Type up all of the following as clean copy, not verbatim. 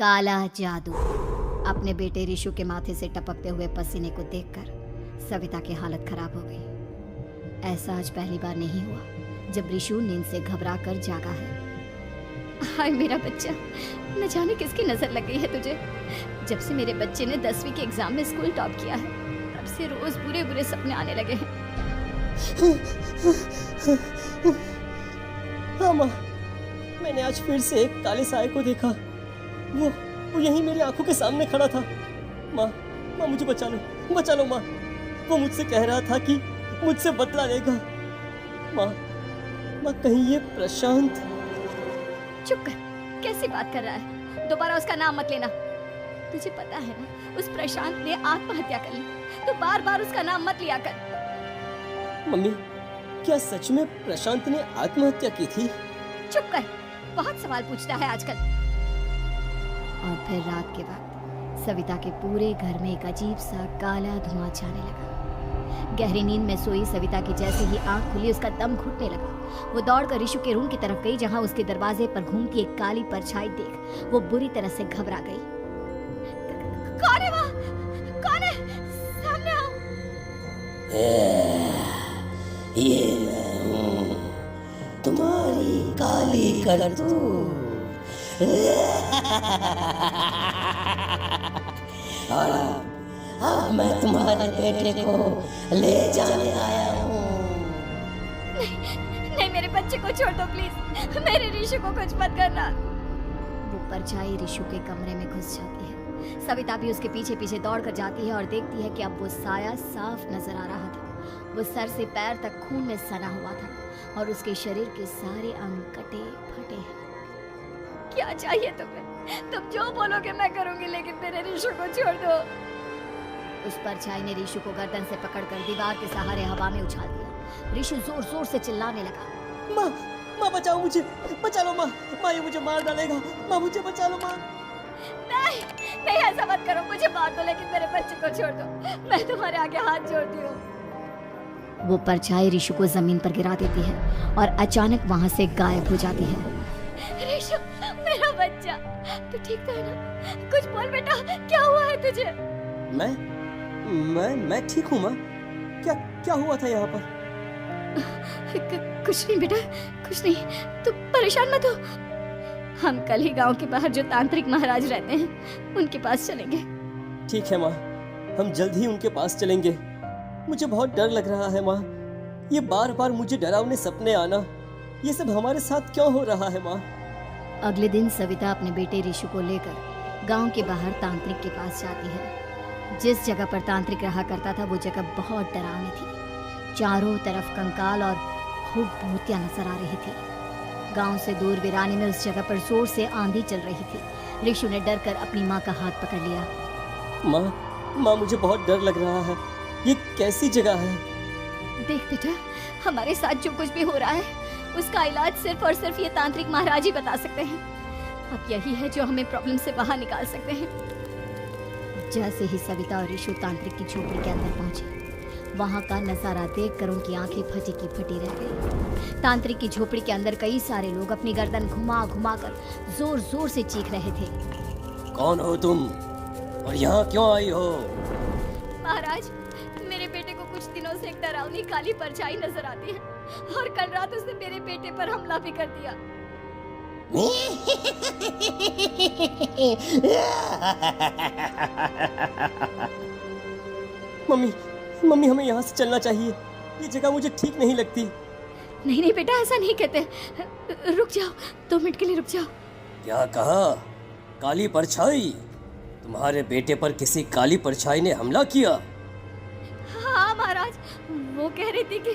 काला जादू। अपने बेटे ऋषु के माथे से टपकते हुए पसीने को देखकर सविता की हालत खराब हो गई। ऐसा आज पहली बार नहीं हुआ जब ऋषु नींद से घबरा कर जागा है। हाय मेरा बच्चा, न जाने किसकी नजर लग गई है तुझे। जब से मेरे बच्चे ने 10वीं के एग्जाम में स्कूल टॉप किया है तब से रोज बुरे बुरे सपने आने लगे हैं। हाँ माँ, मैंने आज फिर से एक काले साए को देखा। वो यहीं मेरी आंखों के सामने खड़ा था। माँ मुझे बचा लो माँ। वो मुझसे कह रहा था कि मुझसे बदला लेगा। माँ कहीं ये प्रशांत। चुप कर, कैसी बात कर रहा है? दोबारा उसका नाम मत लेना। तुझे पता है ना, उस प्रशांत ने आत्महत्या कर ली, तो बार बार उसका नाम मत लिया कर। मम्मी, क्या सच में प्रशांत ने आत्महत्या की थी? चुप कर, बहुत सवाल पूछता है आजकल। और फिर रात के वक्त सविता के पूरे घर में एक अजीब सा काला धुआं छाने लगा। गहरी नींद में सोई सविता की जैसे ही आंख खुली उसका दम घुटने लगा। वो दौड़कर ऋषु के रूम की तरफ गई जहां उसके दरवाजे पर घूमती एक काली परछाई देख वो बुरी तरह से घबरा गई। कौन है वहाँ? कौन है? सामने आओ। ये मैं हूँ, तुम्हारी काली करतूत। और अब मैं तुम्हारे बेटे को ले जाने आया हूँ। नहीं, मेरे बच्चे को छोड़ दो प्लीज। मेरे ऋषु को कुछ मत करना। वो परछाई ऋषु के कमरे में घुस जाती है। सविता भी उसके पीछे पीछे दौड़ कर जाती है और देखती है कि अब वो साया साफ नजर आ रहा था। वो सर से पैर तक खून में सना हुआ था और उसके शरीर के सारे अंग कटे फटे हैं। क्या चाहिए तुम्हें? तुम जो बोलोगे मैं करूंगी, लेकिन मेरे ऋषु को छोड़ दो। उस परछाई ने ऋषु को गर्दन से पकड़कर दीवार के सहारे हवा में उछाल दिया। ऋषु जोर जोर से चिल्लाने लगा। माँ बचाओ मुझे, बचा लो माँ, ये मुझे मार डालेगा। माँ मुझे बचा लो माँ। नहीं, ऐसा मत करो। मुझे मार दो लेकिन मेरे बच्चे को छोड़ दो। मैं तुम्हारे आगे हाथ जोड़ती हूँ। वो परछाई ऋषु को जमीन पर गिरा देती है और अचानक वहां से गायब हो जाती है। ऋषु, मेरा बच्चा, तू ठीक तो है ना? कुछ बोल बेटा, क्या हुआ है तुझे? मैं ठीक हूँ माँ। क्या हुआ था यहाँ पर? कुछ नहीं बेटा, कुछ नहीं। तू परेशान मत हो। हम कल ही गांव के बाहर जो तांत्रिक महाराज रहते हैं उनके पास चलेंगे। ठीक है माँ, हम जल्द ही उनके पास चलेंगे। मुझे बहुत डर लग रहा है माँ। ये बार बार मुझे डरावने सपने आना, ये सब हमारे साथ क्यों हो रहा है माँ? अगले दिन सविता अपने बेटे ऋषु को लेकर गांव के बाहर तांत्रिक के पास जाती है। जिस जगह पर तांत्रिक रहा करता था वो जगह बहुत डरावनी थी। चारों तरफ कंकाल और भूतियां नजर आ रही थी। गांव से दूर वीरानी में उस जगह पर जोर से आंधी चल रही थी। ऋषु ने डर कर अपनी माँ का हाथ पकड़ लिया। माँ मुझे बहुत डर लग रहा है। ये कैसी जगह है? देख बेटा, हमारे साथ जो कुछ भी हो रहा है उसका इलाज सिर्फ और सिर्फ ये तांत्रिक महाराज ही बता सकते हैं। अब यही है जो हमें प्रॉब्लम से बाहर निकाल सकते हैं। जैसे ही सविता और ऋषु तांत्रिक की झोपड़ी के अंदर पहुंचे, वहां का नजारा देखकर उनकी आंखें फटी की फटी रह गई। तांत्रिक की झोपड़ी के अंदर कई सारे लोग अपनी गर्दन घुमा घुमा कर जोर जोर से चीख रहे थे। कौन हो तुम और यहाँ क्यों आई हो? महाराज, मेरे बेटे को कुछ दिनों से एक डरावनी काली परछाई नजर आती है और कल रात उसने मेरे बेटे पर हमला भी कर दिया। मम्मी हमें यहाँ से चलना चाहिए। ये जगह मुझे ठीक नहीं लगती। नहीं बेटा, ऐसा नहीं कहते। रुक जाओ, 2 मिनट के लिए रुक जाओ। क्या कहा? काली परछाई? तुम्हारे बेटे पर किसी काली परछाई ने हमला किया? हाँ महाराज, वो कह रही थी कि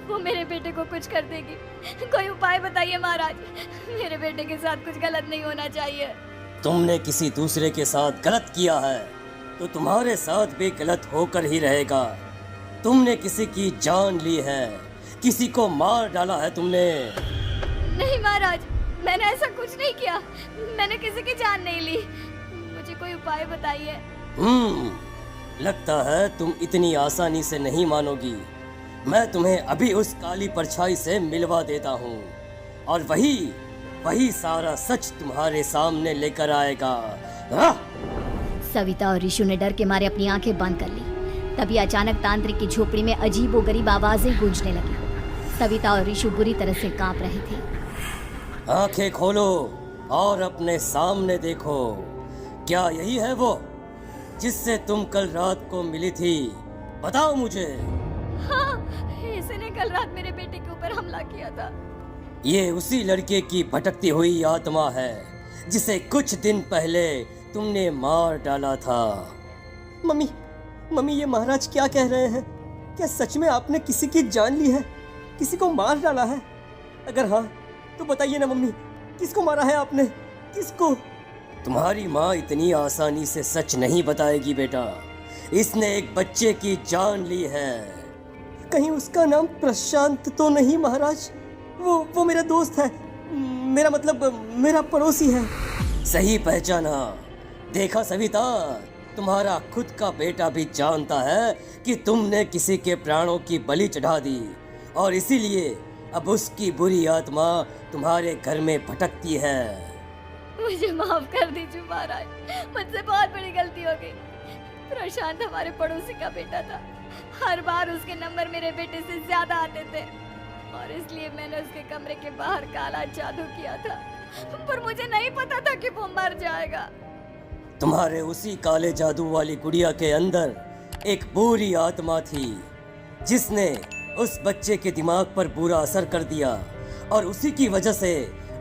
वो मेरे बेटे को कुछ कर देगी। कोई उपाय बताइए महाराज, मेरे बेटे के साथ कुछ गलत नहीं होना चाहिए। तुमने किसी दूसरे के साथ गलत किया है तो तुम्हारे साथ भी गलत होकर ही रहेगा। तुमने किसी की जान ली है, किसी को मार डाला है तुमने। नहीं महाराज, मैंने ऐसा कुछ नहीं किया। मैंने किसी की जान नहीं ली। मुझे कोई उपाय बताइए। लगता है तुम इतनी आसानी से नहीं मानोगी। मैं तुम्हें अभी उस काली परछाई से मिलवा देता हूँ और वही सारा सच तुम्हारे सामने लेकर आएगा। हाँ? सविता और ऋषु ने डर के मारे अपनी आंखें बंद कर ली। तभी अचानक तांत्रिक की झोपड़ी में अजीबोगरीब आवाजें गूंजने लगी। सविता और ऋषु बुरी तरह से कांप रहे थे। आंखें खोलो और अपने सामने देखो। क्या यही है वो जिससे तुम कल रात को मिली थी? बताओ मुझे। हाँ, इसने कल रात मेरे बेटे के ऊपर हमला किया था। ये उसी लड़के की भटकती हुई आत्मा है जिसे कुछ दिन पहले तुमने मार डाला था। मम्मी, मम्मी, ये महाराज क्या कह रहे हैं? क्या सच में आपने किसी की जान ली है? किसी को मार डाला है? अगर हाँ तो बताइए ना मम्मी, किसको मारा है आपने? किसको? तुम्हारी माँ इतनी आसानी से सच नहीं बताएगी बेटा। इसने एक बच्चे की जान ली है। कहीं उसका नाम प्रशांत तो नहीं महाराज? वो मेरा दोस्त है, मेरा मतलब मेरा पड़ोसी है। सही पहचाना। देखा सविता, तुम्हारा खुद का बेटा भी जानता है कि तुमने किसी के प्राणों की बलि चढ़ा दी और इसीलिए अब उसकी बुरी आत्मा तुम्हारे घर में भटकती है। मुझे माफ कर दीजिए महाराज, मुझसे बहुत बड़ी गलती हो गई। प्रशांत हमारे पड़ोसी का बेटा था। हर बार उसके नंबर मेरे बेटे से ज्यादा आते थे और इसलिए मैंने उसके कमरे के बाहर काला जादू किया था, पर मुझे नहीं पता था कि वो मर जाएगा। तुम्हारे उसी काले जादू वाली गुड़िया के अंदर एक बुरी आत्मा थी जिसने उस बच्चे के दिमाग पर बुरा असर कर दिया और उसी की वजह से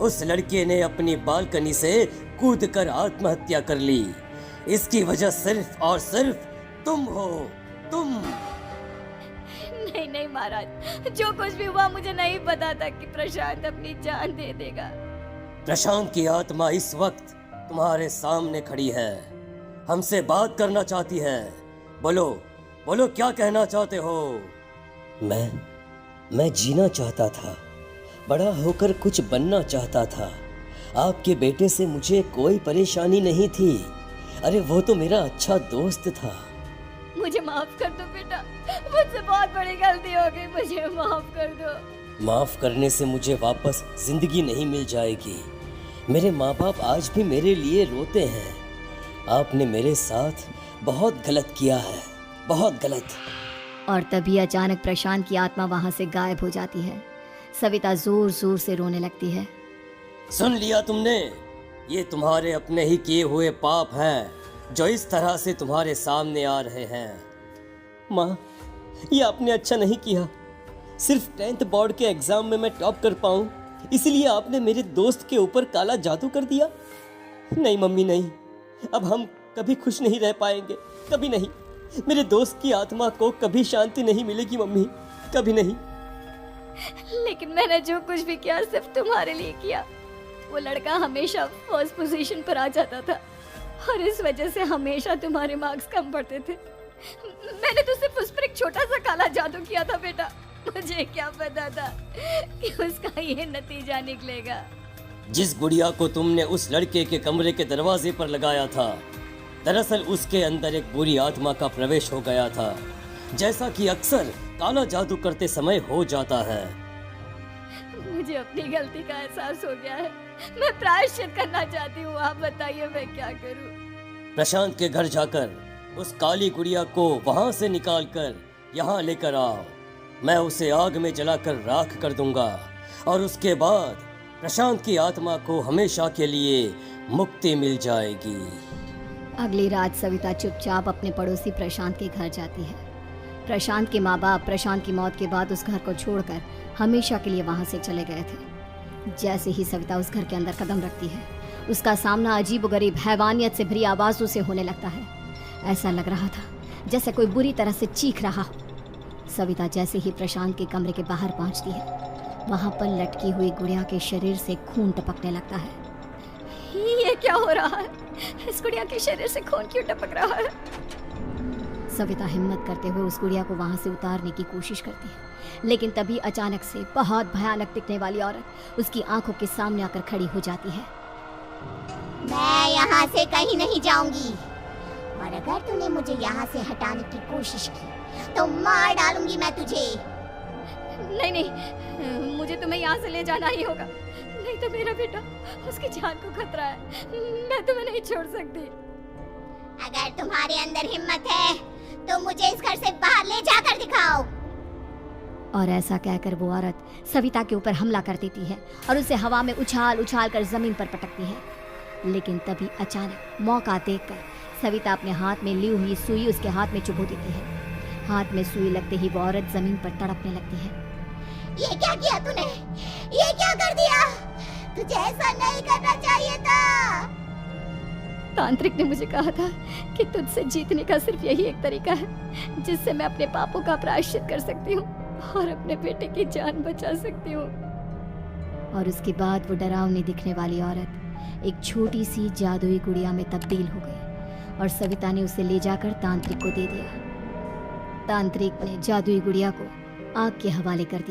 उस लड़के ने अपनी बालकनी से कूदकर आत्महत्या कर ली। इसकी वजह सिर्फ और सिर्फ तुम हो, तुम। नहीं नहीं महाराज, जो कुछ भी हुआ मुझे नहीं पता था कि प्रशांत अपनी जान दे देगा। प्रशांत की आत्मा इस वक्त तुम्हारे सामने खड़ी है, हमसे बात करना चाहती है। बोलो बोलो, क्या कहना चाहते हो? मैं जीना चाहता था, बड़ा होकर कुछ बनना चाहता था। आपके बेटे से मुझे कोई परेशानी नहीं थी। अरे वो तो मेरा अच्छा दोस्त था। मुझे माफ कर दो बेटा, मुझसे बहुत बड़ी गलती हो गई, मुझे माफ कर दो। माफ करने से मुझे वापस जिंदगी नहीं मिल जाएगी। मेरे माँ बाप आज भी मेरे लिए रोते हैं। आपने मेरे साथ बहुत गलत किया है, बहुत गलत। और तभी अचानक प्रशांत की आत्मा वहां से गायब हो जाती है। सविता जोर जोर से रोने लगती है। सुन लिया तुमने? ये तुम्हारे अपने ही किए हुए पाप हैं जो इस तरह से तुम्हारे सामने आ रहे हैं। माँ, ये आपने अच्छा नहीं किया। सिर्फ 10th बोर्ड के एग्जाम में मैं टॉप कर पाऊँ इसलिए आपने मेरे दोस्त के ऊपर काला जादू कर दिया। नहीं मम्मी, नहीं, अब हम कभी खुश नहीं रह पाएंगे, कभी नहीं। मेरे दोस्त की आत्मा को कभी शांति नहीं मिलेगी मम्मी, कभी नहीं। लेकिन मैंने जो कुछ भी किया सिर्फ तुम्हारे लिए किया। वो लड़का हमेशा फर्स्ट पोजीशन पर आ जाता था और इस वजह से हमेशा तुम्हारे मार्क्स कम पड़ते थे। मैंने तो सिर्फ उस पर एक छोटा सा काला जादू किया था बेटा। मुझे क्या पता था कि उसका ये नतीजा निकलेगा। जिस गुड़िया को तुमने उस लड़के के कमरे के दरवाजे पर लगाया था, दरअसल उसके अंदर एक बुरी आत्मा का प्रवेश हो गया था, जैसा कि अक्सर काला जादू करते समय हो जाता है। मुझे अपनी गलती का एहसास हो गया है, मैं प्रायश्चित करना चाहती हूँ। आप बताइए मैं क्या करूँ? प्रशांत के घर जाकर उस काली गुड़िया को वहां से निकालकर यहाँ लेकर आओ। मैं उसे आग में जलाकर राख कर दूंगा और उसके बाद प्रशांत की आत्मा को हमेशा के लिए मुक्ति मिल जाएगी। अगली रात सविता चुपचाप अपने पड़ोसी प्रशांत के घर जाती है। प्रशांत के माँ बाप प्रशांत की मौत के बाद उस घर को छोड़कर हमेशा के लिए वहां से चले गए थे। जैसे ही सविता उस घर के अंदर कदम रखती है, उसका सामना अजीबोगरीब हैवानियत से भरी आवाज़ों से होने लगता है। ऐसा लग रहा था जैसे कोई बुरी तरह से चीख रहा हो। सविता जैसे ही प्रशांत के कमरे के बाहर पहुंचती है, वहां पर लटकी हुई गुड़िया के शरीर से खून टपकने लगता है। ये क्या हो रहा है? इस गुड़िया के शरीर से खून क्यों टपक रहा है? सविता हिम्मत करते हुए उस गुड़िया को वहां से उतारने की कोशिश करती है, लेकिन तभी अचानक से बहुत भयानक दिखने वाली औरत उसकी आंखों के सामने आकर खड़ी हो जाती है। मैं यहाँ से कहीं नहीं जाऊंगी और अगर तूने मुझे यहाँ से हटाने की कोशिश की तो मार डालूंगी मैं तुझे। नहीं नहीं, मुझे तुम्हें यहाँ से ले जाना ही होगा। नहीं तो मेरा बेटा, उसकी जान को खतरा है। मैं तुम्हें नहीं छोड़ सकती। अगर तुम्हारे अंदर हिम्मत है तो मुझे इस घर से बाहर ले जाकर दिखाओ। और ऐसा कहकर वो औरत सविता के ऊपर हमला कर देती है और उसे हवा में उछाल उछाल कर जमीन पर पटकती है। लेकिन तभी अचानक मौका देखकर सविता अपने हाथ में ली हुई सुई उसके हाथ में चुभो देती है। हाथ में सुई लगते ही वो औरत जमीन पर तड़पने लगती है। ये क्या किया तूने? ये क्या कर दिया? तुझे ऐसा नहीं करना चाहिए था। तांत्रिक ने मुझे कहा था कि तुझसे जीतने का सिर्फ यही एक तरीका है जिससे मैं अपने पापों का प्रायश्चित कर सकती हूँ और अपने बेटे की जान बचा सकती हूँ। और उसके बाद वो डरावनी दिखने वाली औरत एक छोटी सी जादुई गुड़िया में तब्दील हो गई और सविता ने उसे ले जाकर तांत्रिक को दे दिया। तांत्रिक ने जादुई गुड़िया को आग के हवाले कर दिया।